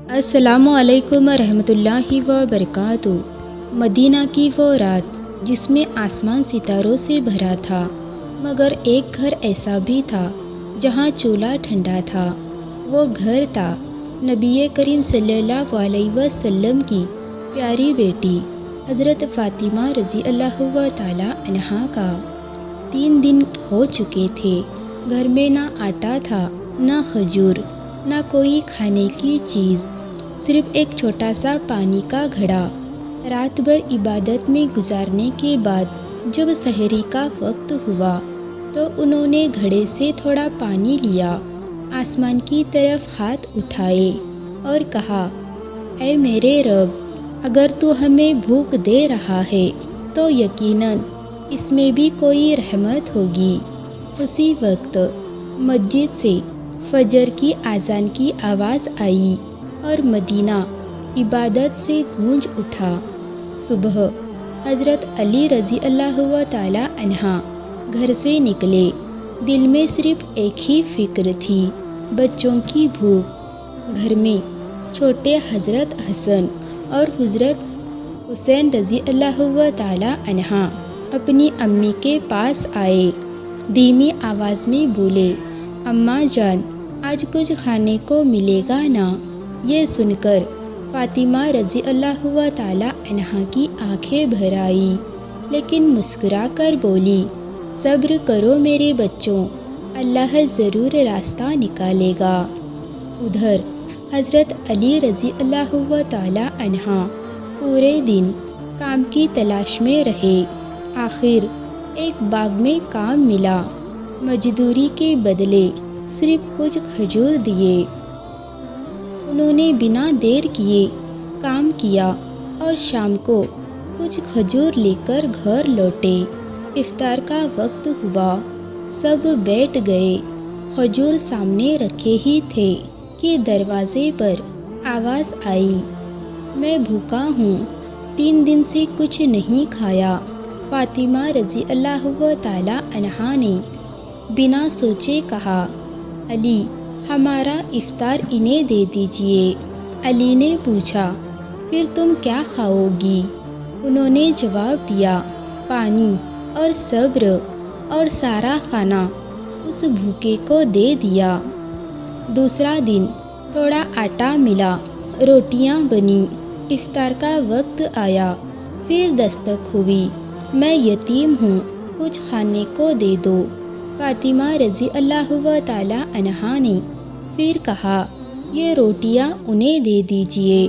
السلام علیکم ورحمۃ اللہ وبرکاتہ۔ مدینہ کی وہ رات جس میں آسمان ستاروں سے بھرا تھا، مگر ایک گھر ایسا بھی تھا جہاں چولہا ٹھنڈا تھا۔ وہ گھر تھا نبی کریم صلی اللہ علیہ وسلم کی پیاری بیٹی حضرت فاطمہ رضی اللہ تعالی عنہا کا۔ 3 دن ہو چکے تھے، گھر میں نہ آٹا تھا، نہ کھجور، نہ کوئی کھانے کی چیز، صرف ایک چھوٹا سا پانی کا گھڑا۔ رات بھر عبادت میں گزارنے کے بعد جب سحری کا وقت ہوا تو انہوں نے گھڑے سے تھوڑا پانی لیا، آسمان کی طرف ہاتھ اٹھائے اور کہا، اے میرے رب، اگر تو ہمیں بھوک دے رہا ہے تو یقیناً اس میں بھی کوئی رحمت ہوگی۔ اسی وقت مسجد سے فجر کی اذان کی آواز آئی اور مدینہ عبادت سے گونج اٹھا۔ صبح حضرت علی رضی اللہ تعالی عنہ گھر سے نکلے، دل میں صرف ایک ہی فکر تھی، بچوں کی بھوک۔ گھر میں چھوٹے حضرت حسن اور حضرت حسین رضی اللہ تعالی عنہ اپنی امی کے پاس آئے، دھیمی آواز میں بولے، اماں جان، آج کچھ کھانے کو ملے گا نا؟ یہ سن کر فاطمہ رضی اللہ تعالی عنہا کی آنکھیں بھر آئیں، لیکن مسکرا کر بولی، صبر کرو میرے بچوں، اللہ ضرور راستہ نکالے گا۔ ادھر حضرت علی رضی اللہ تعالی عنہ پورے دن کام کی تلاش میں رہے۔ آخر ایک باغ میں کام ملا، مزدوری کے بدلے صرف کچھ کھجور دیے۔ انہوں نے بنا دیر کیے کام کیا اور شام کو کچھ کھجور لے کر گھر لوٹے۔ افطار کا وقت ہوا، سب بیٹھ گئے، کھجور سامنے رکھے ہی تھے کہ دروازے پر آواز آئی، میں بھوکا ہوں، 3 دن سے کچھ نہیں کھایا۔ فاطمہ رضی اللہ تعالی عنہا نے بنا سوچے کہا، علی، ہمارا افطار انہیں دے دیجیے۔ علی نے پوچھا، پھر تم کیا کھاؤ گی؟ انہوں نے جواب دیا، پانی اور صبر، اور سارا کھانا اس بھوکے کو دے دیا۔ دوسرا دن تھوڑا آٹا ملا، روٹیاں بنیں، افطار کا وقت آیا، پھر دستک ہوئی، میں یتیم ہوں، کچھ کھانے کو دے دو۔ فاطمہ رضی اللہ تعالی عنہا نے پھر کہا، یہ روٹیاں انہیں دے دیجیے۔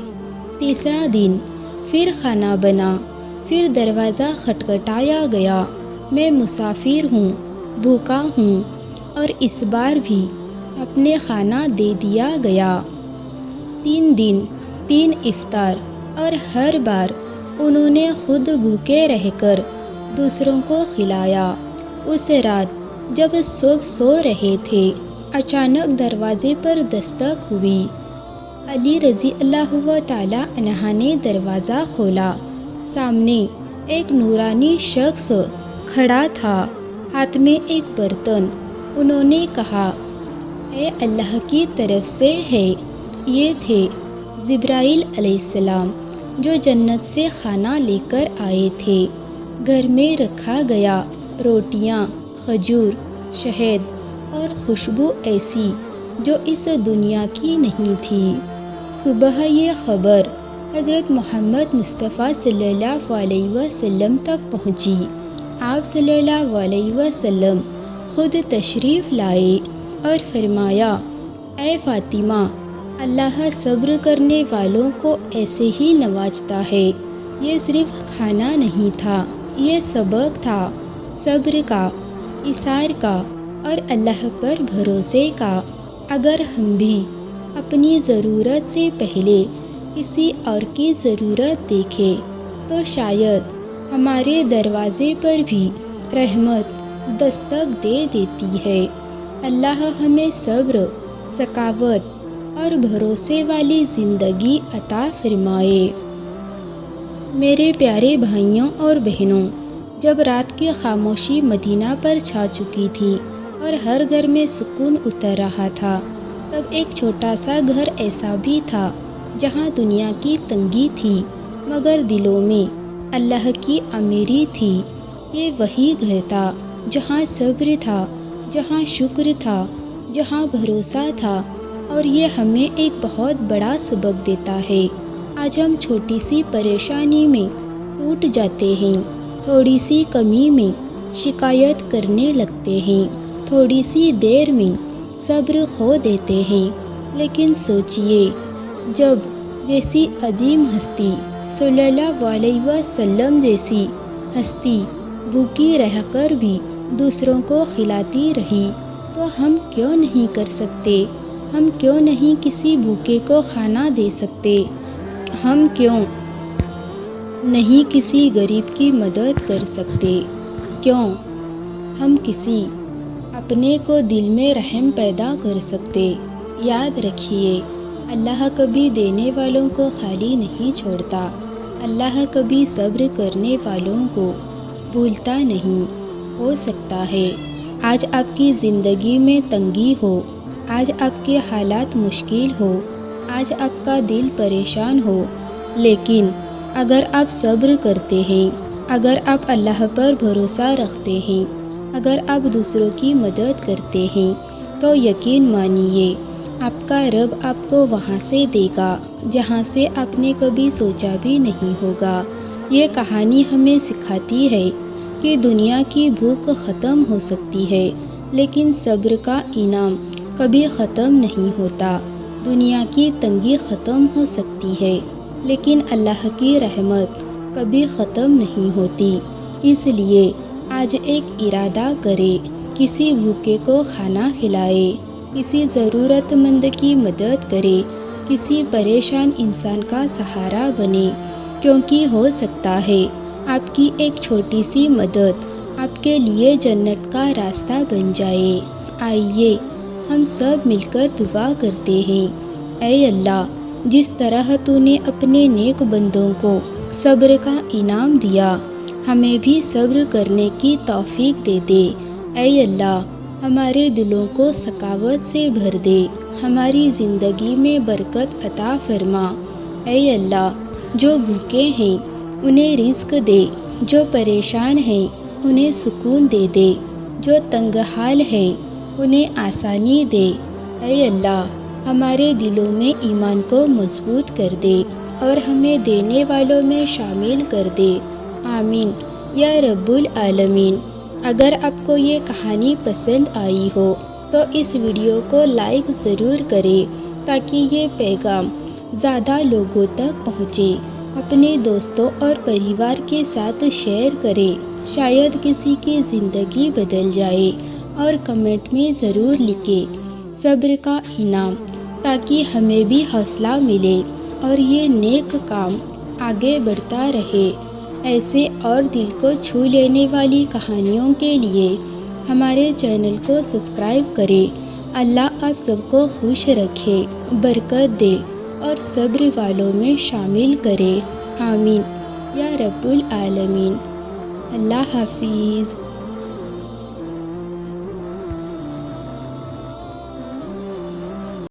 تیسرا دن پھر کھانا بنا، پھر دروازہ کھٹکھٹایا گیا، میں مسافر ہوں، بھوکا ہوں، اور اس بار بھی اپنے کھانا دے دیا گیا۔ 3 دن 3 افطار، اور ہر بار انہوں نے خود بھوکے رہ کر دوسروں کو کھلایا۔ اس رات جب سب سو رہے تھے، اچانک دروازے پر دستک ہوئی۔ علی رضی اللہ تعالی عنہ نے دروازہ کھولا، سامنے ایک نورانی شخص کھڑا تھا، ہاتھ میں ایک برتن۔ انہوں نے کہا، اے اللہ کی طرف سے ہے۔ یہ تھے جبرائیل علیہ السلام، جو جنت سے کھانا لے کر آئے تھے۔ گھر میں رکھا گیا، روٹیاں، کھجور، شہد اور خوشبو ایسی جو اس دنیا کی نہیں تھی۔ صبح یہ خبر حضرت محمد مصطفیٰ صلی اللہ علیہ وسلم تک پہنچی۔ آپ صلی اللہ علیہ وسلم خود تشریف لائے اور فرمایا، اے فاطمہ، اللہ صبر کرنے والوں کو ایسے ہی نوازتا ہے۔ یہ صرف کھانا نہیں تھا، یہ سبق تھا، صبر کا، ایثار کا، اور اللہ پر بھروسے کا۔ اگر ہم بھی اپنی ضرورت سے پہلے کسی اور کی ضرورت دیکھیں تو شاید ہمارے دروازے پر بھی رحمت دستک دے دیتی ہے۔ اللہ ہمیں صبر، سخاوت اور بھروسے والی زندگی عطا فرمائے۔ میرے پیارے بھائیوں اور بہنوں، جب رات کی خاموشی مدینہ پر چھا چکی تھی اور ہر گھر میں سکون اتر رہا تھا، تب ایک چھوٹا سا گھر ایسا بھی تھا جہاں دنیا کی تنگی تھی مگر دلوں میں اللہ کی امیری تھی۔ یہ وہی گھر تھا جہاں صبر تھا، جہاں شکر تھا، جہاں بھروسہ تھا، اور یہ ہمیں ایک بہت بڑا سبق دیتا ہے۔ آج ہم چھوٹی سی پریشانی میں ٹوٹ جاتے ہیں، تھوڑی سی کمی میں شکایت کرنے لگتے ہیں، تھوڑی سی دیر میں صبر کھو دیتے ہیں۔ لیکن سوچئے، جب جیسی عظیم ہستی صلی اللہ علیہ وسلم جیسی ہستی بھوکی رہ کر بھی دوسروں کو کھلاتی رہی تو ہم کیوں نہیں کر سکتے؟ ہم کیوں نہیں کسی بھوکے کو کھانا دے سکتے؟ ہم کیوں نہیں کسی غریب کی مدد کر سکتے؟ کیوں ہم کسی اپنے کو دل میں رحم پیدا کر سکتے؟ یاد رکھیے، اللہ کبھی دینے والوں کو خالی نہیں چھوڑتا۔ اللہ کبھی صبر کرنے والوں کو بھولتا نہیں۔ ہو سکتا ہے آج آپ کی زندگی میں تنگی ہو، آج آپ کے حالات مشکل ہو، آج آپ کا دل پریشان ہو، لیکن اگر آپ صبر کرتے ہیں، اگر آپ اللہ پر بھروسہ رکھتے ہیں، اگر آپ دوسروں کی مدد کرتے ہیں، تو یقین مانیے آپ کا رب آپ کو وہاں سے دے گا جہاں سے آپ نے کبھی سوچا بھی نہیں ہوگا۔ یہ کہانی ہمیں سکھاتی ہے کہ دنیا کی بھوک ختم ہو سکتی ہے، لیکن صبر کا انعام کبھی ختم نہیں ہوتا۔ دنیا کی تنگی ختم ہو سکتی ہے، لیکن اللہ کی رحمت کبھی ختم نہیں ہوتی۔ اس لیے آج ایک ارادہ کرے، کسی بھوکے کو کھانا کھلائے، کسی ضرورت مند کی مدد کرے، کسی پریشان انسان کا سہارا بنے، کیونکہ ہو سکتا ہے آپ کی ایک چھوٹی سی مدد آپ کے لیے جنت کا راستہ بن جائے۔ آئیے ہم سب مل کر دعا کرتے ہیں۔ اے اللہ، جس طرح تو نے اپنے نیک بندوں کو صبر کا انعام دیا، ہمیں بھی صبر کرنے کی توفیق دے دے۔ اے اللہ، ہمارے دلوں کو سخاوت سے بھر دے، ہماری زندگی میں برکت عطا فرما۔ اے اللہ، جو بھوکے ہیں انہیں رزق دے، جو پریشان ہیں انہیں سکون دے دے، جو تنگ حال ہیں انہیں آسانی دے۔ اے اللہ، ہمارے دلوں میں ایمان کو مضبوط کر دے اور ہمیں دینے والوں میں شامل کر دے۔ آمین یا رب العالمین۔ اگر آپ کو یہ کہانی پسند آئی ہو تو اس ویڈیو کو لائک ضرور کریں تاکہ یہ پیغام زیادہ لوگوں تک پہنچے۔ اپنے دوستوں اور پریوار کے ساتھ شیئر کریں، شاید کسی کی زندگی بدل جائے، اور کمنٹ میں ضرور لکھیں صبر کا انعام، تاکہ ہمیں بھی حوصلہ ملے اور یہ نیک کام آگے بڑھتا رہے۔ ایسے اور دل کو چھو لینے والی کہانیوں کے لیے ہمارے چینل کو سبسکرائب کریں۔ اللہ آپ سب کو خوش رکھے، برکت دے اور صبر والوں میں شامل کرے۔ آمین یا رب العالمین۔ اللہ حافظ۔